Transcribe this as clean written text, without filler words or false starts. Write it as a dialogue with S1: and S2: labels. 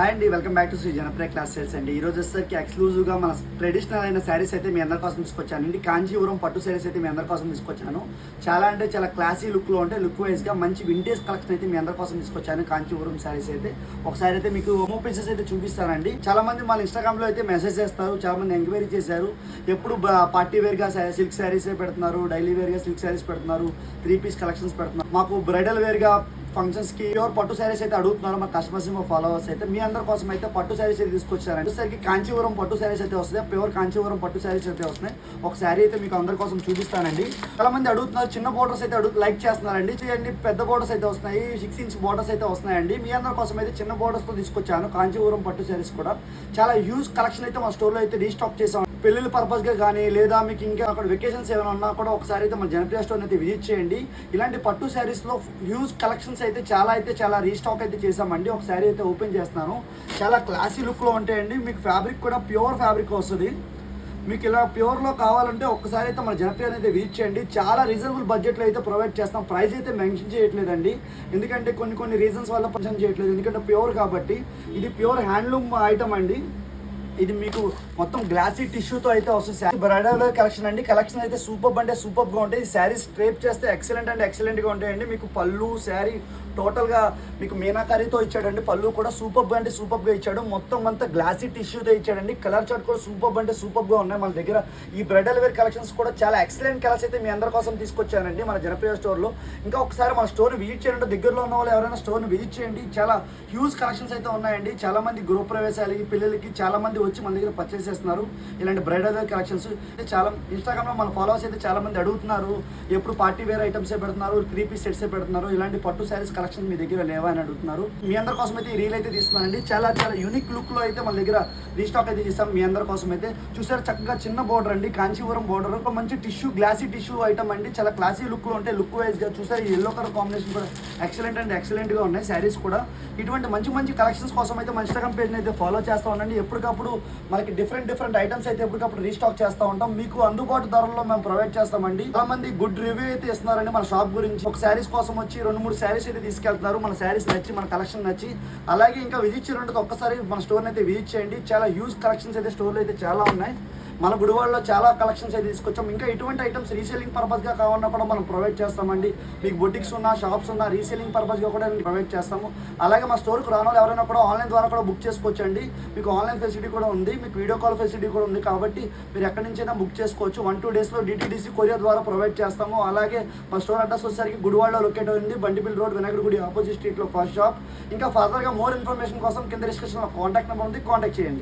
S1: Hi అండి, welcome back to Shri Janapriya class sales అండి. ఈ రోజు వచ్చేసరికి ఎక్స్క్లూజివ్గా మన ట్రెడిషనల్ అయిన శారీస్ అయితే మీ అందరి కోసం తీసుకొచ్చానండి. కాంచీపురం పట్టు శారీస్ అయితే మీ అందరి కోసం తీసుకొచ్చాను. చాలా అంటే చాలా క్లాసీ లుక్లో ఉంటాయి. లుక్ వైజ్గా మంచి వింటేజ్ కలెక్షన్ అయితే మీ అందరి కోసం తీసుకొచ్చాను. కాంచీపురం శారీస్ అయితే ఒకసారి అయితే మీకు హోమ్ పీసెస్ అయితే చూపిస్తానండి. చాలా మంది మన ఇన్స్టాగ్రామ్లో అయితే మెసేజ్ చేస్తారు, చాలా మంది ఎంక్వైరీ చేశారు. ఎప్పుడు పార్టీ వేర్గా సిల్క్ శారీస్ పెడుతున్నారు, డైలీ వేర్గా సిల్క్ శారీస్ పెడుతున్నారు, 3-piece కలెక్షన్స్ పెడుతున్నారు. మాకు బ్రైడల్ వేర్గా ఫంక్షన్స్కి ప్యూర్ పట్టు శారీస్ అయితే అడుగుతున్నారు మా కస్టమర్స్, మా ఫాలోవర్స్ అయితే. మీ అందరి కోసం అయితే పట్టు శారీస్ అయితే తీసుకొచ్చారండి. వచ్చేసరికి కాంచీపురం పట్టు శారీస్ అయితే వస్తాయి, ప్యూర్ కాంచీపురం పట్టు శారీస్ అయితే వస్తున్నాయి. ఒక శారీ అయితే మీకు అందరి కోసం చూపిస్తానండి. చాలా మంది అడుగుతున్నారు, చిన్న బోర్డర్స్ అయితే లైక్ చేస్తున్నారండి. చూడండి, పెద్ద బోర్డర్స్ అయితే వస్తున్నాయి, 6 inch బోర్డర్స్ అయితే వస్తున్నాయండి. మీ అందరి కోసం అయితే చిన్న బోర్డర్స్తో తీసుకొచ్చాను కాంచీపురం పట్టు శారీస్ కూడా. చాలా హ్యూజ్ కలెక్షన్ అయితే మా స్టోర్లో అయితే రీస్టాక్ చేసాం. పెళ్ళిళ్ళ పర్పస్గా కానీ లేదా మీకు ఇంకా అక్కడ వెకేషన్స్ ఏమైనా ఉన్నా కూడా ఒకసారి అయితే మన జనప్రియ స్టోర్ని అయితే విజిట్ చేయండి. ఇలాంటి పట్టు శారీస్లో హ్యూజ్ కలెక్షన్స్ అయితే చాలా రీస్టాక్ అయితే చేసామండి. ఒక శారీ అయితే ఓపెన్ చేస్తున్నాను. చాలా క్లాసీ లుక్లో ఉంటాయండి. మీకు ఫ్యాబ్రిక్ కూడా ప్యూర్ ఫ్యాబ్రిక్ వస్తుంది. మీకు ఇలా ప్యూర్లో కావాలంటే ఒక్కసారి అయితే మన జనప్రియ అయితే విజిట్ చేయండి. చాలా రీజనబుల్ బడ్జెట్లో అయితే ప్రొవైడ్ చేస్తాం. ప్రైస్ అయితే మెన్షన్ చేయట్లేదండి, ఎందుకంటే కొన్ని రీజన్స్ వల్ల మెన్షన్ చేయట్లేదు. ఎందుకంటే ప్యూర్ కాబట్టి. ఇది ప్యూర్ హ్యాండ్లూమ్ ఐటమ్ అండి. ఇది మీకు మొత్తం గ్లాసీ టిష్యూతో అయితే వస్తుంది. బ్రైడల్ కలెక్షన్ అండి. కలెక్షన్ అయితే సూపర్గా ఉంటాయి. శారీస్ స్ట్రేప్ చేస్తే ఎక్సలెంట్గా ఉంటాయండి. మీకు పళ్ళు శారీ టోటల్గా మీకు మీనాకారీతో ఇచ్చాడండి. పళ్ళు కూడా సూపర్గా ఇచ్చాడు. మొత్తం అంతా గ్లాసీ టిష్యూతో ఇచ్చాడండి. కలర్ చార్ట్ కూడా సూపర్గా ఉన్నాయి మన దగ్గర. ఈ బ్రైడల్ వేర్ కలెక్షన్స్ కూడా చాలా ఎక్సలెంట్ కలర్స్ అయితే మీ అందరి కోసం తీసుకొచ్చానండి మన జనప్రియ స్టోర్లో. ఇంకా ఒకసారి మన స్టోర్ని విజిట్ చేయండి. దగ్గరలో ఉన్న వాళ్ళు ఎవరైనా స్టోర్ని విజిట్ చేయండి. చాలా హ్యూజ్ కలెక్షన్స్ అయితే ఉన్నాయండి. చాలా మంది గృహప్రవేశాలకి పిల్లలకి చాలా మంది వచ్చి మన దగ్గర పర్చేస్ చేస్తున్నారు ఇలాంటి బ్రైడల్ వేర్ కలెక్షన్స్. చాలా ఇన్స్టాగ్రామ్లో మన ఫాలోవర్స్ అయితే చాలా మంది అడుగుతున్నారు, ఎప్పుడు పార్టీ వేర్ ఐటమ్సే పెడుతున్నారు, 3-piece సెట్సే పెడుతున్నారు, ఇలాంటి పట్టు శారీస్ కలెక్షన్ మీ దగ్గర లేవా అని అడుగుతున్నారు. మీ అందరి కోసం అయితే ఈ రీల్ అయితే తీస్తున్నానండి. చాలా యూనిక్ లుక్లో అయితే మన దగ్గర రీస్టాక్ అయితే చేస్తాం మీ అందరి కోసం అయితే. చూసారు, చక్కగా చిన్న బోర్డర్ అండి, కాంచీపురం బోర్డర్. ఒక మంచి గ్లాసీ టిష్యూ ఐటమ్ అండి. చాలా క్లాసీ లుక్లో ఉంటాయి. లుక్ వైజ్గా చూసారు, ఈ ఎల్లో కలర్ కాంబినేషన్ కూడా ఎక్సలెంట్గా ఉన్నాయి శారీస్ కూడా. ఇటువంటి మంచి కలెక్షన్స్ కోసం అయితే మన ఇన్స్టాగ్రామ్ పేజ్ని అయితే ఫాలో చేస్తూ ఉండండి. ఎప్పటికప్పుడు మనకి డిఫరెంట్ ఐటమ్స్ అయితే ఎప్పటికప్పుడు రీస్టాక్ చేస్తూ ఉంటాం. మీకు అందుబాటు ధరల్లో మేము ప్రొవైడ్ చేస్తామండి. చాలా మంది గుడ్ రివ్యూ అయితే ఇస్తున్నారండి మన షాప్ గురించి. ఒక శారీస్ కోసం వచ్చి 2-3 శారీస్ అయితే తీసుకెళ్తున్నారు. మన శారీస్ నచ్చి, మన కలెక్షన్ నచ్చి. అలాగే ఇంకా విజిట్ చేయడానికి ఒక్కసారి మన స్టోర్ని అయితే విజిట్ చేయండి. చాలా హ్యూజ్ కలెక్షన్స్ అయితే స్టోర్లో అయితే చాలా ఉన్నాయి. మన గుడివాడలో చాలా కలెక్షన్స్ అయితే తీసుకొచ్చాం. ఇంకా ఇటువంటి ఐటమ్స్ రీసేలింగ్ పర్పస్గా కావాలన్నా కూడా మనం ప్రొవైడ్ చేస్తామండి. మీకు బొటిక్స్ ఉన్నా, షాప్స్ ఉన్నా, రీసేలింగ్ పర్పస్గా కూడా ప్రొవైడ్ చేస్తాము. అలాగే మా స్టోర్కి రాని వాళ్ళు ఎవరైనా కూడా ఆన్లైన్ ద్వారా కూడా బుక్ చేసుకోవచ్చండి. మీకు ఆన్లైన్ ఫెసిలిటీ కూడా ఉంది, మీకు వీడియో కాల్ ఫెసిలిటీ కూడా ఉంది. కాబట్టి మీరు ఎక్కడి నుంచైనా బుక్ చేసుకోవచ్చు. 1-2 డేస్లో DTDC కొరియర్ ద్వారా ప్రొవైడ్ చేస్తాము. అలాగే మా స్టోర్ అడ్రస్ వచ్చేసరికి గుడివాడలో లొకేట్ అయింది, బండిపిల్ రోడ్, వినాయకుడి గుడి ఆపోజిట్ స్ట్రీట్లో ఫస్ట్ షాప్. ఇంకా ఫర్దర్గా మోర్ ఇన్ఫర్మేషన్ కోసం కింద డిస్క్రిప్షన్లో కాంటాక్ట్ నెంబర్ ఉంది, కాంటాక్ట్ చేయండి.